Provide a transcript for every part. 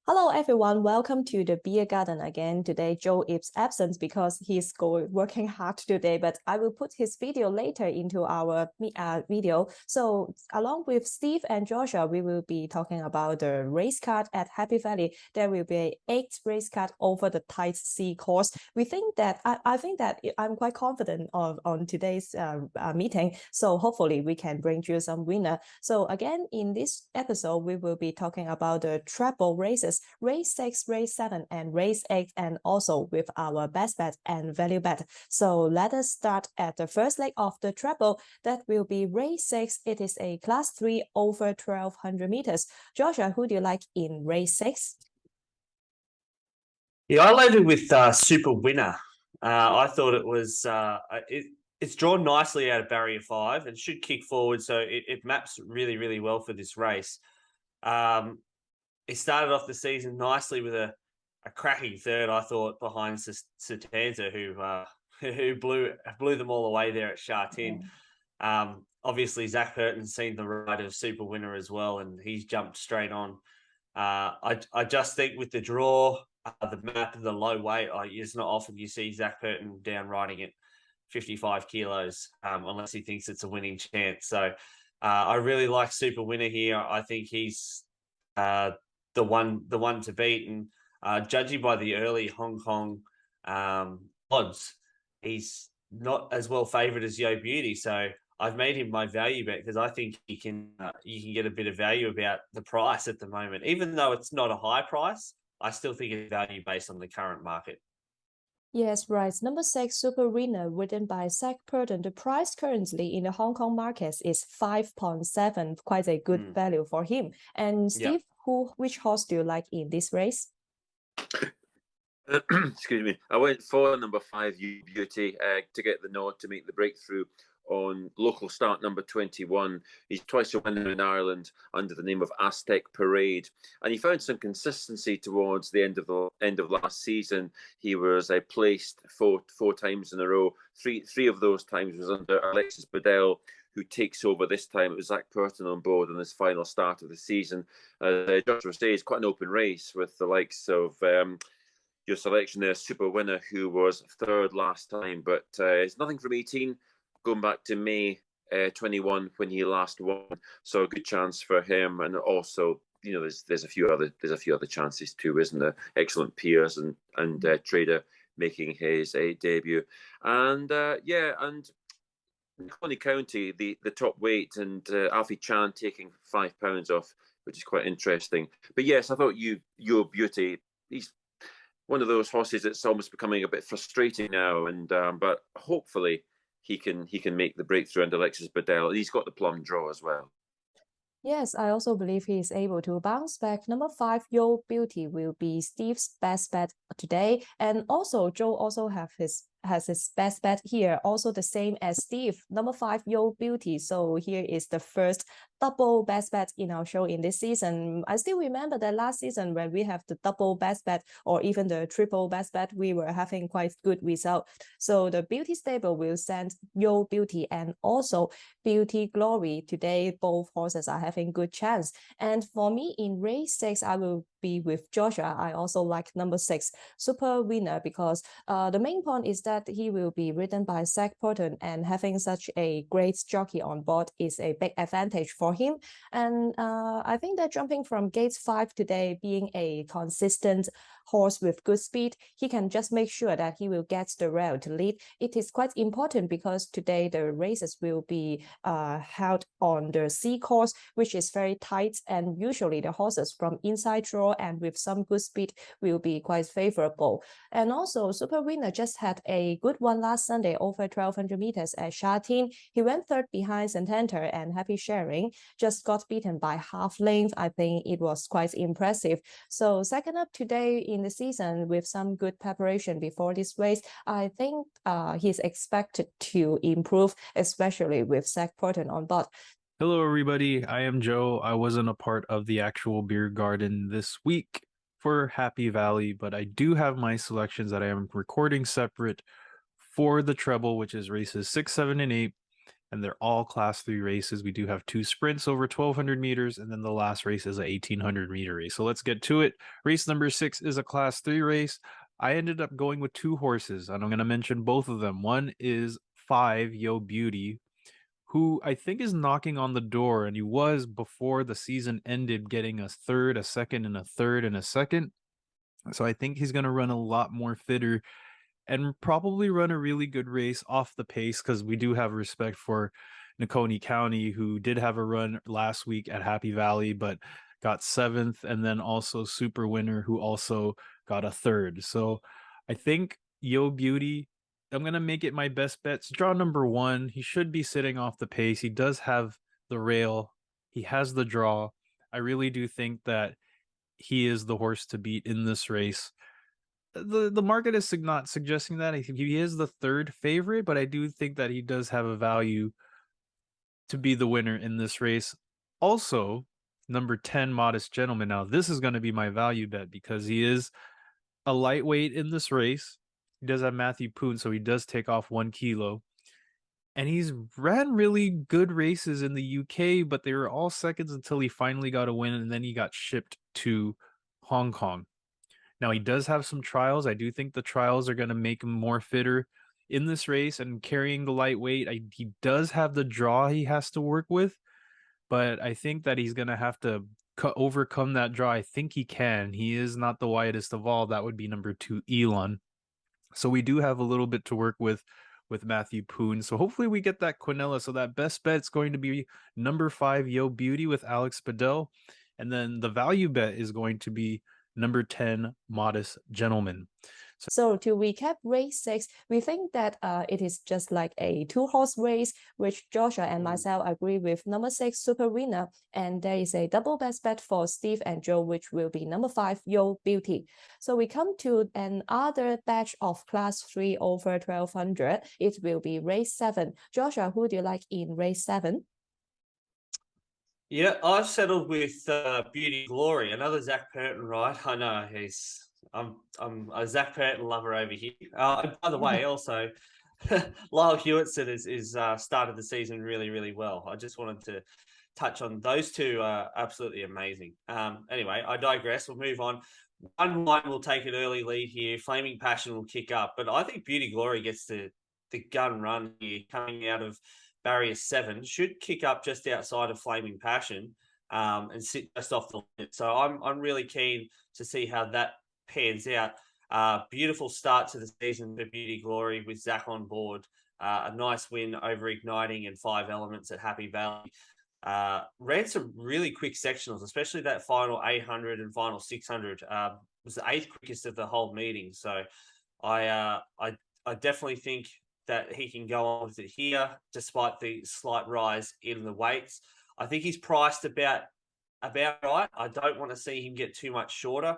Hello everyone, welcome to the Beer Garden again. Today Joe is absent because he's working hard today, but I will put his video later into our video. So along with Steve and Joshua, we will be talking about the race card at Happy Valley. There will be 8 race card over the tight C course. We think that I think that I'm quite confident on today's meeting. So hopefully we can bring you some winner. So again, in this episode, we will be talking about the treble races, race 6, race 7, and race 8, and also with our best bet and value bet. So let us start at the first leg of the treble. That will be race 6. It is a class 3 over 1200 meters. Joshua, who do you like in race 6? Yeah, I landed with Super Winner. I thought it's drawn nicely out of barrier 5 and should kick forward, so it maps really, really well for this race. It started off the season nicely with a cracking third, I thought, behind Satanza, who blew them all away there at Sha Tin. Obviously, Zach Hurton's seen the ride of Super Winner as well, and he's jumped straight on. I just think with the draw, the map, the low weight, it's not often you see Zach Hurton down riding at 55 kilos, unless he thinks it's a winning chance. So I really like Super Winner here. I think he's the one to beat, and judging by the early Hong Kong odds, he's not as well favoured as Yo Beauty. So I've made him my value bet because I think you can get a bit of value about the price at the moment. Even though it's not a high price, I still think it's value based on the current market. Yes, right. Number 6, Super Winner, written by Zach Purton. The price currently in the Hong Kong markets is 5.7, quite a good value for him. And Steve, which horse do you like in this race? Excuse me. I went for number 5, You Beauty, to get the nod to make the breakthrough on local start number 21. He's twice a winner in Ireland under the name of Aztec Parade, and he found some consistency towards the end of last season. He was placed four times in a row. Three of those times was under Alexis Bedell, who takes over this time. It was Zach Purton on board on his final start of the season. Joshua says, quite an open race with the likes of your selection there, Super Winner, who was third last time, but it's nothing from 18, going back to May 21 when he last won. So a good chance for him, and also there's a few other chances too, isn't there? Excellent Piers and Trader making his debut, and and Coney County, the top weight, and Alfie Chan taking £5 off, which is quite interesting. But yes, I thought Your Beauty, he's one of those horses that's almost becoming a bit frustrating now, and but hopefully he can make the breakthrough under Alexis Bedell. He's got the plum draw as well. Yes, I also believe he is able to bounce back. Number 5, Yo Beauty, will be Steve's best bet today, and also Joe also has his best bet here, also the same as Steve. Number 5, Yo Beauty. So here is the first double best bet in our show in this season. I still remember that last season when we have the double best bet or even the triple best bet, we were having quite good result. So the Beauty stable will send Yo Beauty and also Beauty Glory. Today, both horses are having good chance. And for me in race 6, I will be with Joshua. I also like number 6, Super Winner, because the main point is that he will be ridden by Zach Purton, and having such a great jockey on board is a big advantage for him. And I think that jumping from gate 5 today, being a consistent horse with good speed, he can just make sure that he will get the rail to lead. It is quite important because today the races will be held on the C course, which is very tight, and usually the horses from inside draw and with some good speed will be quite favorable. And also Super Winner just had a good one last Sunday over 1200 meters at Sha Tin. He went third behind Santander, and Happy Sharing just got beaten by half length. I think it was quite impressive. So second up today in the season with some good preparation before this race, I think he's expected to improve, especially with Zach Purton on board. Hello, everybody. I am Joe. I wasn't a part of the actual beer garden this week for Happy Valley, but I do have my selections that I am recording separate for the treble, which is races 6, 7, and 8. and they're all Class 3 races. We do have 2 sprints over 1,200 meters, and then the last race is a 1,800-meter race. So let's get to it. Race number 6 is a Class 3 race. I ended up going with 2 horses, and I'm going to mention both of them. One is 5 Yo Beauty, who I think is knocking on the door, and he was before the season ended getting a third, a second, and a third, and a second. So I think he's going to run a lot more fitter and probably run a really good race off the pace, because we do have respect for Nakoni County, who did have a run last week at Happy Valley, but got 7th, and then also Super Winner, who also got a 3rd. So I think Yo Beauty, I'm going to make it my best bet. It's draw number 1. He should be sitting off the pace. He does have the rail. He has the draw. I really do think that he is the horse to beat in this race. The market is not suggesting that. I think he is the 3rd favorite, but I do think that he does have a value to be the winner in this race. Also, number 10, Modest Gentleman. Now, this is going to be my value bet because he is a lightweight in this race. He does have Matthew Poon, so he does take off 1 kilo. And he's ran really good races in the UK, but they were all seconds until he finally got a win, and then he got shipped to Hong Kong. Now, he does have some trials. I do think the trials are going to make him more fitter in this race and carrying the lightweight. He does have the draw he has to work with, but I think that he's going to have to overcome that draw. I think he can. He is not the widest of all. That would be number 2, Elon. So we do have a little bit to work with Matthew Poon. So hopefully we get that Quinella. So that best bet is going to be number 5, Yo Beauty with Alex Bedell. And then the value bet is going to be number 10, Modest Gentleman. So to recap race 6, we think that it is just like a 2-horse race, which Joshua and myself agree with number 6, Super Winner. And there is a double best bet for Steve and Joe, which will be number 5, Yo Beauty. So we come to another batch of Class 3 over 1,200. It will be race 7. Joshua, who do you like in race 7? Yeah, I've settled with Beauty Glory, another Zach Purton ride. I know I'm a Zach Purton lover over here. And by the way, also Lyle Hewitson is started the season really, really well. I just wanted to touch on those two. Absolutely amazing. Anyway, I digress. We'll move on. 1 line will take an early lead here. Flaming Passion will kick up, but I think Beauty Glory gets the gun run here coming out of barrier 7, should kick up just outside of Flaming Passion and sit just off the limit. So I'm really keen to see how that pans out. Beautiful start to the season for Beauty Glory with Zach on board. A nice win over Igniting and 5 Elements at Happy Valley. Ran some really quick sectionals, especially that final 800 and final 600. Was the 8th quickest of the whole meeting. So I definitely think that he can go on with it here, despite the slight rise in the weights. I think he's priced about right. I don't want to see him get too much shorter,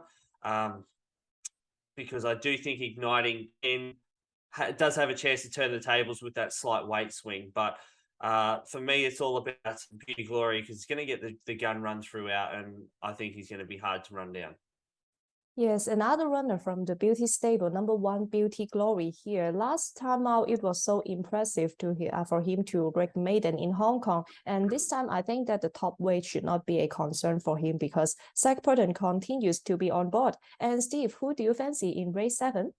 because I do think Igniting does have a chance to turn the tables with that slight weight swing. But for me, it's all about Beauty Glory, because he's going to get the gun run throughout, and I think he's going to be hard to run down. Yes, another runner from the Beauty stable, number 1, Beauty Glory here. Last time out, it was so impressive for him to break maiden in Hong Kong. And this time, I think that the top weight should not be a concern for him, because Zach Purton continues to be on board. And Steve, who do you fancy in race 7?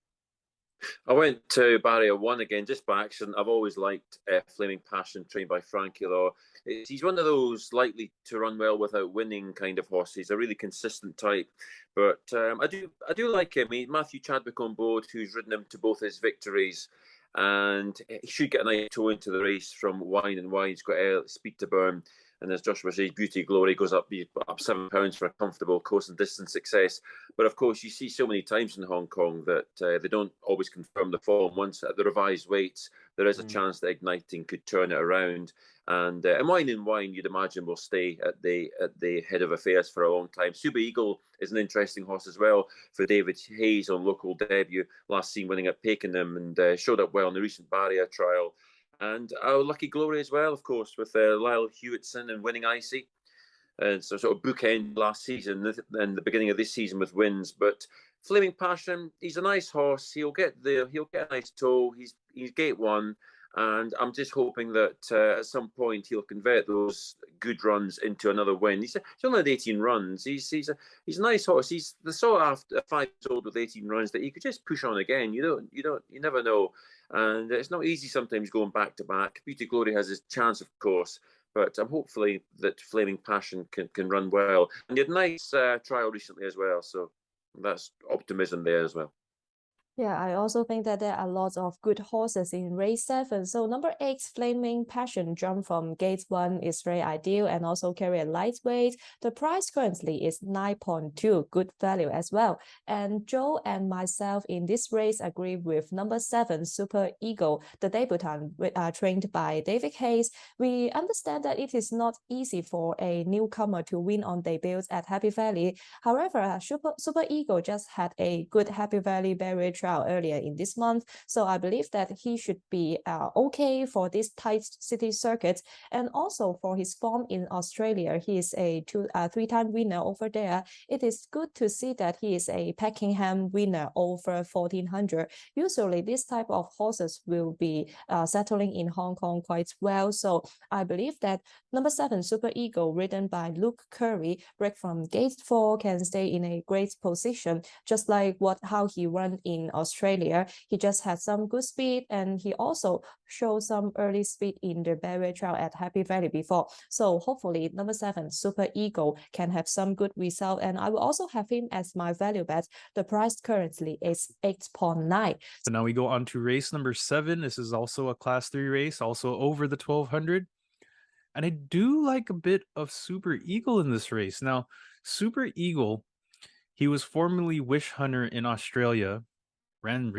I went to barrier 1 again, just by accident. I've always liked Flaming Passion, trained by Frankie Law. He's one of those likely to run well without winning kind of horses, a really consistent type. But I do like him. Matthew Chadwick on board, who's ridden him to both his victories. And he should get a nice toe into the race from Wine and Wine. He's got speed to burn. And as Joshua says, Beauty Glory goes up £7 for a comfortable course and distance success. But of course, you see so many times in Hong Kong that they don't always confirm the form. Once at the revised weights, there is a chance that Igniting could turn it around. And Wine and Wine, you'd imagine, will stay at the head of affairs for a long time. Super Eagle is an interesting horse as well for David Hayes on local debut, last seen winning at Pakenham, and showed up well in the recent barrier trial. And our Lucky Glory as well, of course, with Lyle Hewitson and winning Icy. And so sort of bookend last season and the beginning of this season with wins. But Flaming Passion, he's a nice horse. He'll get a nice toe. He's gate 1. And I'm just hoping that at some point he'll convert those good runs into another win. He's only had 18 runs. He's a nice horse. He's the sort after 5 years old with 18 runs that he could just push on again. You never know. And it's not easy sometimes going back to back. Beauty Glory has his chance, of course, but hopefully that Flaming Passion can run well. And he had a nice trial recently as well, so that's optimism there as well. Yeah, I also think that there are lots of good horses in race 7. So number 8, Flaming Passion, jump from gate 1 is very ideal and also carry a lightweight. The price currently is 9.2, good value as well. And Joe and myself in this race agree with number 7, Super Eagle, the debutant trained by David Hayes. We understand that it is not easy for a newcomer to win on debuts at Happy Valley. However, Super Eagle just had a good Happy Valley barrier trial earlier in this month, so I believe that he should be okay for this tight city circuit. And also for his form in Australia, he is a 3-time winner over there. It is good to see that he is a Pakenham winner over 1400. Usually this type of horses will be settling in Hong Kong quite well, so I believe that number 7, Super Eagle, ridden by Luke Curry, break from gate 4, can stay in a great position, just like how he ran in Australia. He just had some good speed, and he also showed some early speed in the barrier trial at Happy Valley before. So hopefully number 7, Super Eagle, can have some good result, and I will also have him as my value bet. The price currently is 8.9. So now we go on to race number 7. This is also a class 3 race, also over the 1200. And I do like a bit of Super Eagle in this race. Now, Super Eagle, he was formerly Wish Hunter in Australia, ran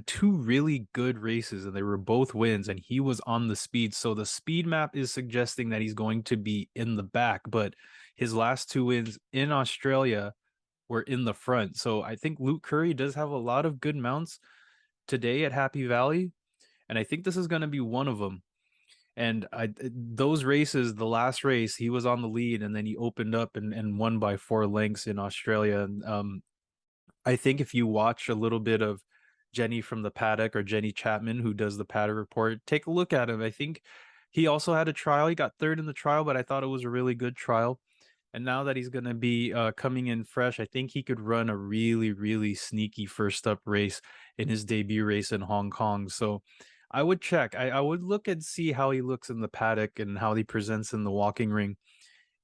two really good races, and they were both wins, and he was on the speed. So the speed map is suggesting that he's going to be in the back, but his last 2 wins in Australia were in the front. So I think Luke Curry does have a lot of good mounts today at Happy Valley, and I think this is going to be one of them. And those races, the last race, he was on the lead, and then he opened up and won by 4 lengths in Australia. And I think if you watch a little bit of Jenny from the paddock, or Jenny Chapman, who does the paddock report, take a look at him. I think he also had a trial. He got 3rd in the trial, but I thought it was a really good trial. And now that he's going to be coming in fresh, I think he could run a really, really sneaky first up race in his debut race in Hong Kong. So I would check. I would look and see how he looks in the paddock and how he presents in the walking ring.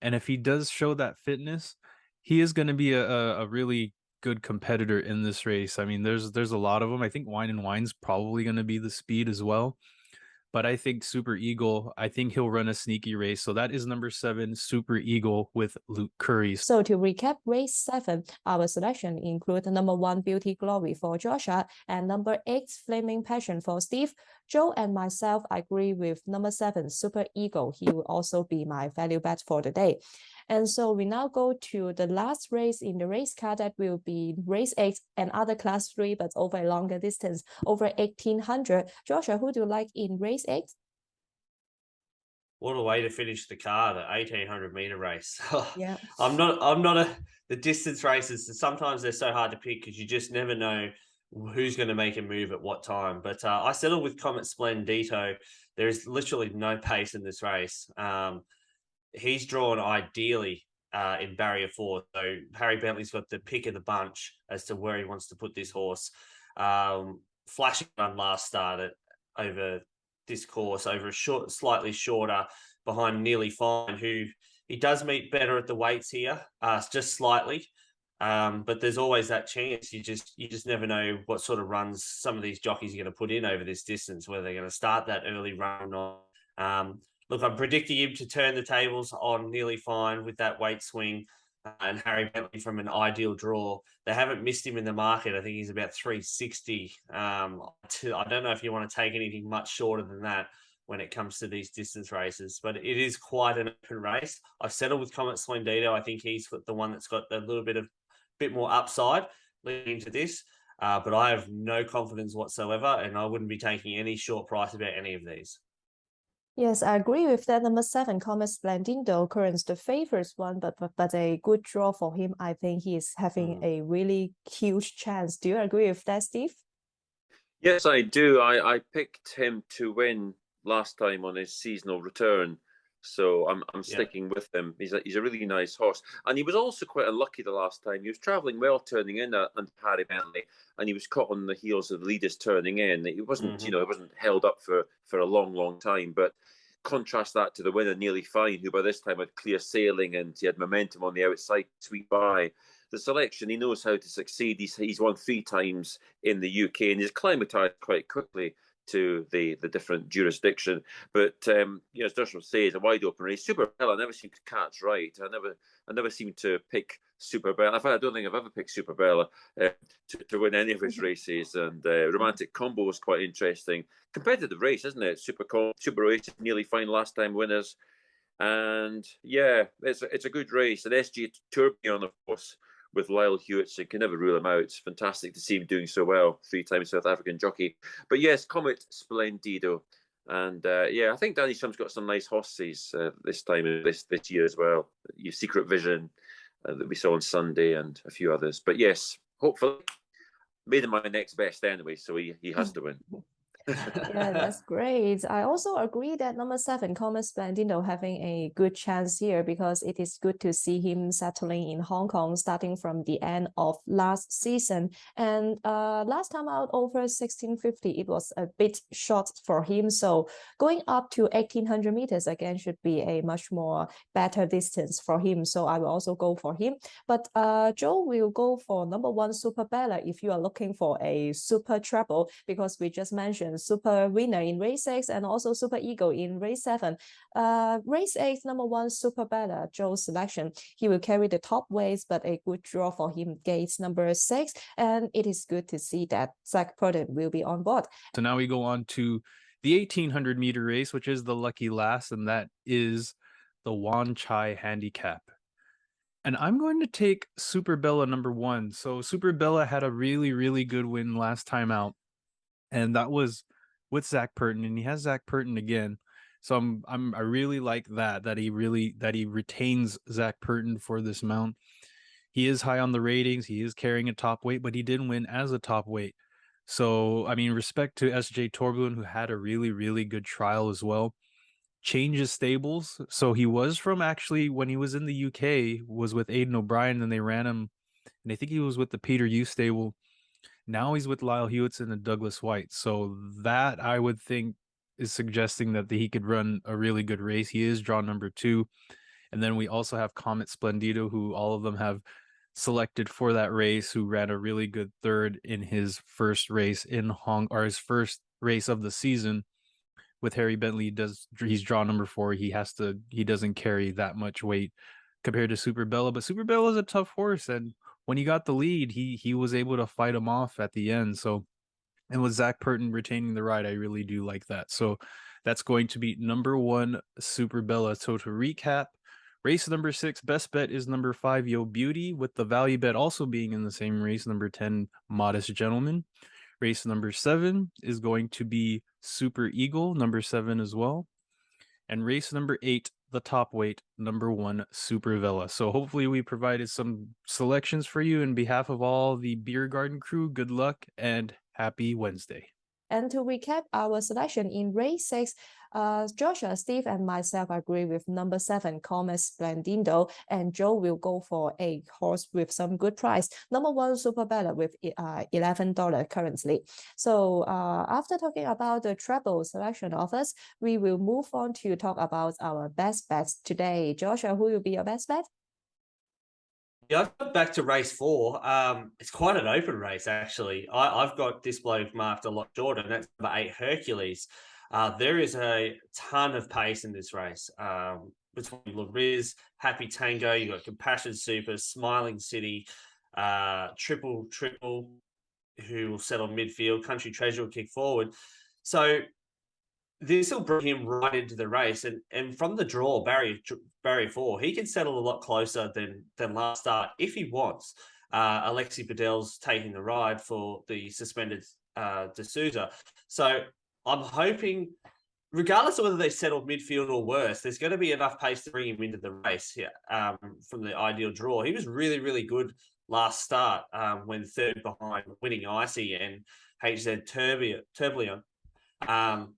And if he does show that fitness, he is going to be a really good competitor in this race. I mean, there's a lot of them. I think Wine and Wine's probably going to be the speed as well. But I think Super Eagle, I think he'll run a sneaky race. So that is number 7, Super Eagle with Luke Curry. So to recap race 7, our selection include number 1, Beauty Glory for Joshua, and number 8, Flaming Passion for Steve. Joe and myself agree with number 7, Super Eagle. He will also be my value bet for the day. And so we now go to the last race in the race card, that will be race 8, and other class 3, but over a longer distance, over 1800. Joshua, who do you like in race 8? What a way to finish the card, the 1800-meter race. Yeah, I'm not the distance races. Sometimes they're so hard to pick because you just never know who's going to make a move at what time. But I settled with Comet Splendito. There is literally no pace in this race. He's drawn ideally in barrier 4. So Harry Bentley's got the pick of the bunch as to where he wants to put this horse. Flashing run last start over this course, over a slightly shorter behind Nearly Fine, who he does meet better at the weights here, just slightly. But there's always that chance. You just never know what sort of runs some of these jockeys are going to put in over this distance, whether they're going to start that early run or not. Look, I'm predicting him to turn the tables on Nearly Fine with that weight swing, and Harry Bentley from an Ideal Draw. They haven't missed him in the market. I think he's about 360. I don't know if you want to take anything much shorter than that when it comes to these distance races, but it is quite an open race. I've settled with Comet Splendito. I think he's the one that's got a little bit more upside leading into this, but I have no confidence whatsoever, and I wouldn't be taking any short price about any of these. Yes, I agree with that. Number 7, Comet Splendid, currently the favorite one, but a good draw for him. I think he is having a really huge chance. Do you agree with that, Steve? Yes, I do. I picked him to win last time on his seasonal return, so I'm Yeah. sticking with him. He's a really nice horse, and he was also quite unlucky the last time. He was travelling well turning in under Harry Bentley, and he was caught on the heels of the leaders turning in. It wasn't, it wasn't held up for a long time, but. Contrast that to the winner, Nearly Fine, who by this time had clear sailing and he had momentum on the outside, sweep by. The selection, he knows how to succeed. He's won 3 times in the UK and he's acclimatized quite quickly to the different jurisdiction. But as Joshua says, a wide open race. Super Bella I never seem to catch right. I never seem to pick Super Bella. In fact, I don't think I've ever picked Super Bella to win any of his races. And Romantic Combo was quite interesting. Competitive race, isn't it? Super race, Nearly Fine last time winners. And yeah, it's a good race. And SG Tourbillon, of course, with Lyle Hewitson, can never rule him out. It's fantastic to see him doing so well, 3-time South African jockey. But yes, Comet Splendido. And I think Danny Shum's got some nice horses this time, this year as well. Your Secret Vision that we saw on Sunday and a few others. But yes, hopefully, made him my next best anyway, so he has to win. Yeah, that's great. I also agree that number 7, Comet Splendino, having a good chance here because it is good to see him settling in Hong Kong starting from the end of last season. And last time out over 1650, it was a bit short for him. So going up to 1800 meters again should be a much more better distance for him. So I will also go for him. But Joe will go for number 1, Super Bella, if you are looking for a super treble, because we just mentioned Super Winner in race 6 and also Super Eagle in race 7. Race 8, number 1, Super Bella, Joe's selection. He will carry the top weights, but a good draw for him, gates number 6. And it is good to see that Zach Purton will be on board. So now we go on to the 1800 meter race, which is the lucky last, and that is the Wan Chai handicap. And I'm going to take Super Bella number 1. So Super Bella had a really, really good win last time out. And that was with Zach Purton, and he has Zach Purton again. So I really like that he retains Zach Purton for this mount. He is high on the ratings. He is carrying a top weight, but he didn't win as a top weight. So, I mean, respect to SJ Tourbillon, who had a really, really good trial as well. Changes stables. So he was from, actually, when he was in the UK, was with Aidan O'Brien, and they ran him, and I think he was with the Peter Yu stable. Now he's with Lyle Hewitson and Douglas White. So that, I would think, is suggesting that he could run a really good race. He is draw number 2. And then we also have Comet Splendido, who all of them have selected for that race, who ran a really good 3rd in his first race in his first race of the season with Harry Bentley. He's draw number 4. He doesn't carry that much weight compared to Super Bella, but Super Bella is a tough horse, and when he got the lead, he was able to fight him off at the end. So, and with Zach Purton retaining the ride, I really do like that. So that's going to be number 1, Super Bella. So to recap, race number 6, best bet is number 5, Yo Beauty, with the value bet also being in the same race, number 10, Modest Gentleman. Race number 7 is going to be Super Eagle, number 7 as well. And race number 8, the top weight, number 1, Super Vela. So hopefully we provided some selections for you. In behalf of all the Beer Garden crew, good luck and happy Wednesday. And to recap our selection in race 6, Joshua, Steve, and myself agree with number 7, Comet Splendido, and Joe will go for a horse with some good price. Number 1, Super Bella, with $11 currently. So after talking about the treble selection of us, we will move on to talk about our best bets today. Joshua, who will be your best bet? Yeah, I've got back to race 4. It's quite an open race, actually. I've got this bloke marked a lot shorter, and that's number 8, Hercules. There is a ton of pace in this race. Between Lariz, Happy Tango, you've got Compassion Super, Smiling City, Triple, who will settle midfield, Country Treasure will kick forward. So this will bring him right into the race, and from the draw, barrier 4, he can settle a lot closer than last start if he wants. Alexi Padel's taking the ride for the suspended D'Souza. So I'm hoping, regardless of whether they settle midfield or worse, there's going to be enough pace to bring him into the race here from the ideal draw. He was really, really good last start when third behind winning Icy and HZ Tourbillon. And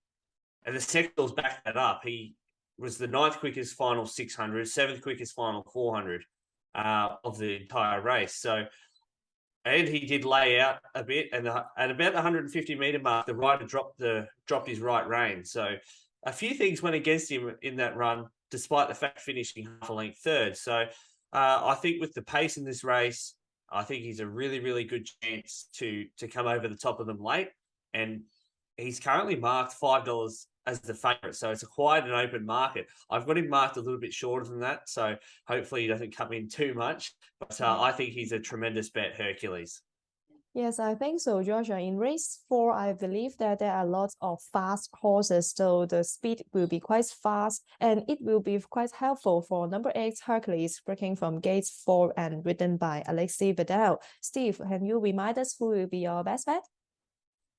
the Sectors backed that up. He was the 9th quickest final 600, 7th quickest final 400 of the entire race. So, and he did lay out a bit, and at about the 150 meter mark, the rider dropped his right rein. So, a few things went against him in that run, despite the fact finishing half a length third. So, I think with the pace in this race, I think he's a really, really good chance to come over the top of them late. And he's currently marked $5 as the favourite. So it's a quite an open market. I've got him marked a little bit shorter than that. So hopefully he doesn't come in too much. But I think he's a tremendous bet, Hercules. Yes, I think so, Joshua. In race 4, I believe that there are lots of fast horses, so the speed will be quite fast, and it will be quite helpful for number 8 Hercules, breaking from gates 4 and ridden by Alexis Vidal. Steve, can you remind us who will be your best bet?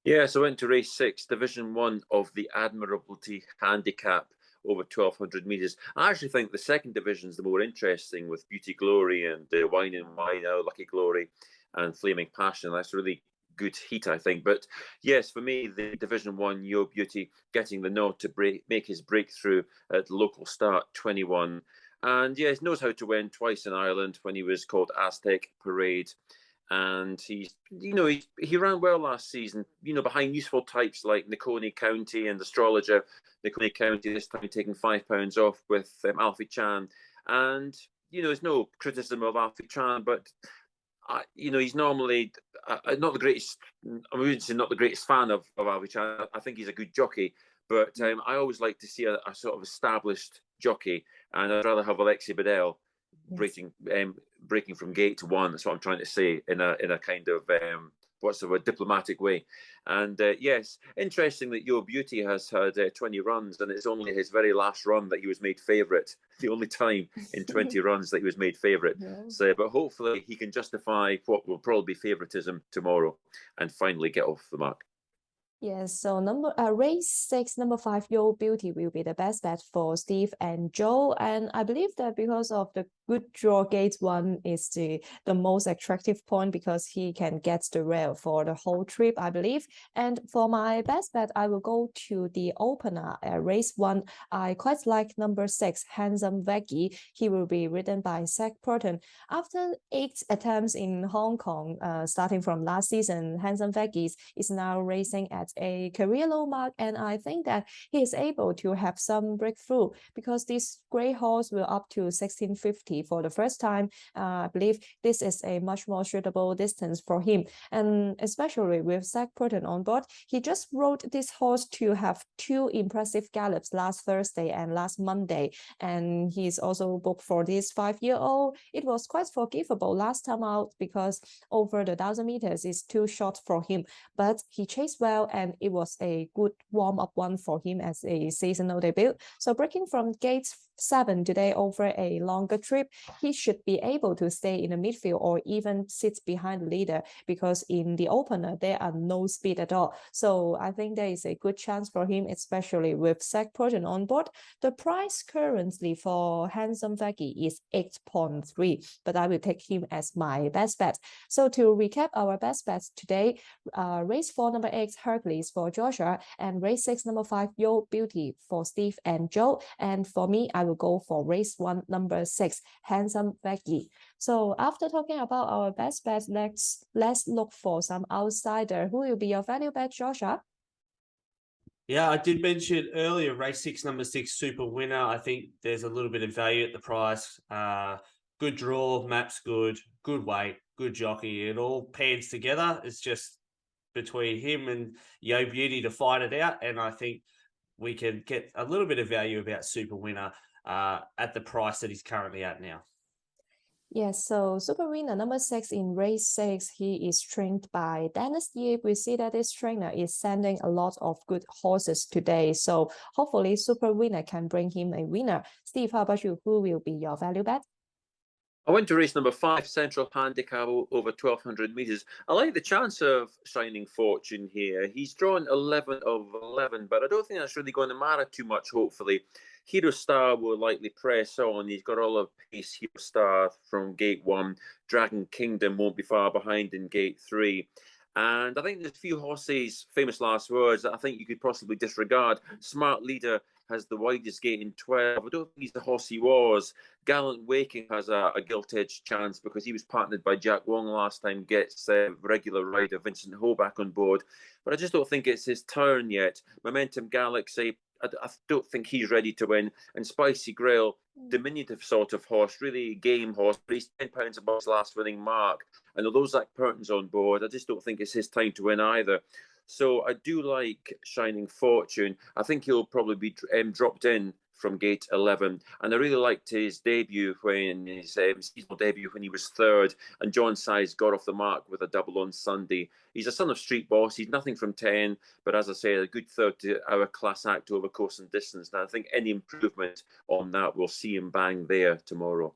Yes, I went to race 6, Division 1 of the Admiralty Handicap over 1,200 metres. I actually think the second division is the more interesting, with Beauty Glory and Wine and Wine, Lucky Glory and Flaming Passion. That's a really good heat, I think. But yes, for me, the Division 1 Yo Beauty getting the nod to make his breakthrough at local start 21. And yes, knows how to win twice in Ireland when he was called Aztec Parade. And he ran well last season, behind useful types like Nakoni County and Astrologer. Nakoni County this time taking £5 off with Alfie Chan. And, there's no criticism of Alfie Chan, but he's normally not the greatest. I wouldn't say not the greatest fan of Alfie Chan. I think he's a good jockey, but I always like to see a sort of established jockey, and I'd rather have Alexis Vidal breaking from gate 1. That's what I'm trying to say in a kind of what's the word, diplomatic way. And yes, interesting that Yo Beauty has had 20 runs, and it's only his very last run that he was made favourite. The only time in 20 runs that he was made favourite. Yeah. So, but hopefully he can justify what will probably be favouritism tomorrow and finally get off the mark. Yes, so race 6, number 5, Yo Beauty will be the best bet for Steve and Joe. And I believe that because of the good draw, gate 1 is the most attractive point, because he can get the rail for the whole trip, I believe. And for my best bet, I will go to the opener at race 1. I quite like number 6, Handsome Veggie. He will be ridden by Zach Purton. After 8 attempts in Hong Kong, starting from last season, Handsome Veggie is now racing at a career low mark, and I think that he is able to have some breakthrough, because this grey horse will up to 1650 for the first time. I believe this is a much more suitable distance for him, and especially with Zach Purton on board. He just rode this horse to have 2 impressive gallops last Thursday and last Monday, and he's also booked for this 5-year-old. It was quite forgivable last time out, because over the 1,000 meters is too short for him, but he chased well, and it was a good warm-up one for him as a seasonal debut. So breaking from gate 7 today over a longer trip, he should be able to stay in the midfield or even sit behind the leader, because in the opener there are no speed at all. So I think there is a good chance for him, especially with Zach Purton on board. The price currently for Handsome Veggie is 8.3, but I will take him as my best bet. So to recap our best bets today, race 4, number 8, Hercules for Joshua, and race 6, number 5, Yo Beauty for Steve and Joe. And for me, I will go for race 1, number 6, Handsome Veggie. So after talking about our best bets, let's look for some outsider. Who will be your value bet, Joshua? Yeah, I did mention earlier race 6, number 6, Super Winner. I think there's a little bit of value at the price. Good draw, map's good weight, good jockey. It all pans together. It's just between him and Yo Beauty to fight it out, and I think we can get a little bit of value about Super Winner at the price that he's currently at now. Yes, so Super Winner number 6 in race 6, he is trained by Dennis Yip. We see that this trainer is sending a lot of good horses today, so hopefully Super Winner can bring him a winner. Steve, how about you? Who will be your value bet? I went to race number 5, Central Handicap over 1,200 metres. I like the chance of Shining Fortune here. He's drawn 11 of 11, but I don't think that's really going to matter too much, hopefully. Hero Star will likely press on. He's got all of pace. Hero Star from gate 1. Dragon Kingdom won't be far behind in gate 3. And I think there's a few horses, famous last words, that I think you could possibly disregard. Smart Leader has the widest gate in 12. I don't think he's the horse he was. Gallant Waking has a gilt-edged chance because he was partnered by Jack Wong last time, gets regular rider Vincent Hoback on board. But I just don't think it's his turn yet. Momentum Galaxy, I don't think he's ready to win. And Spicy Grail, diminutive sort of horse, really game horse, but he's £10 above his last winning mark. And although Zach Purton's on board, I just don't think it's his time to win either. So I do like Shining Fortune. I think he'll probably be dropped in from gate 11. And I really liked his debut his seasonal debut when he was 3rd. And John Size got off the mark with a double on Sunday. He's a son of Street Boss. He's nothing from 10. But as I say, a good 3rd to our class act over course and distance. And I think any improvement on that, we'll see him bang there tomorrow.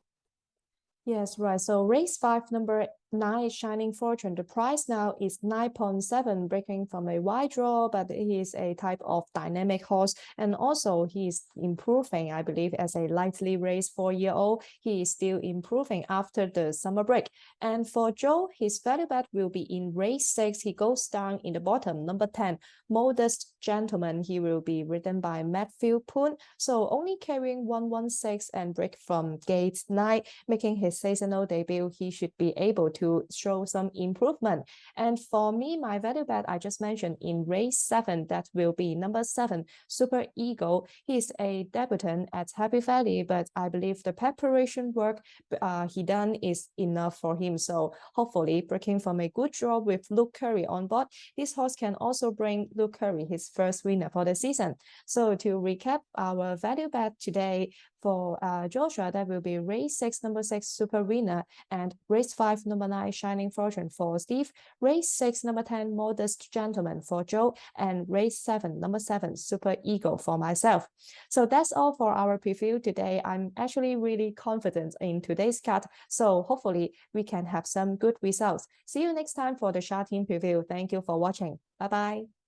Yes, right. So race 5, number 9, Shining Fortune. The price now is 9.7, breaking from a wide draw, but he is a type of dynamic horse. And also he's improving, I believe, as a lightly raced 4-year-old. He is still improving after the summer break. And for Joe, his value bet will be in race 6. He goes down in the bottom, number 10, Modest Gentleman. He will be ridden by Matthew Poon. So only carrying 116 and break from gate 9, making his seasonal debut. He should be able to show some improvement. And for me, my value bet I just mentioned in race 7, that will be number 7, Super Eagle. He's a debutant at Happy Valley, but I believe the preparation work he done is enough for him. So hopefully, breaking from a good draw with Luke Curry on board, this horse can also bring Luke Curry his first winner for the season. So to recap our value bet today, for Joshua, that will be race 6, number 6, Super Winner, and race 5, number 9, Shining Fortune for Steve, race 6, number 10, Modest Gentleman for Joe, and race 7, number 7, Super Eagle for myself. So that's all for our preview today. I'm actually really confident in today's cut, so hopefully we can have some good results. See you next time for the Sha Tin preview. Thank you for watching. Bye-bye.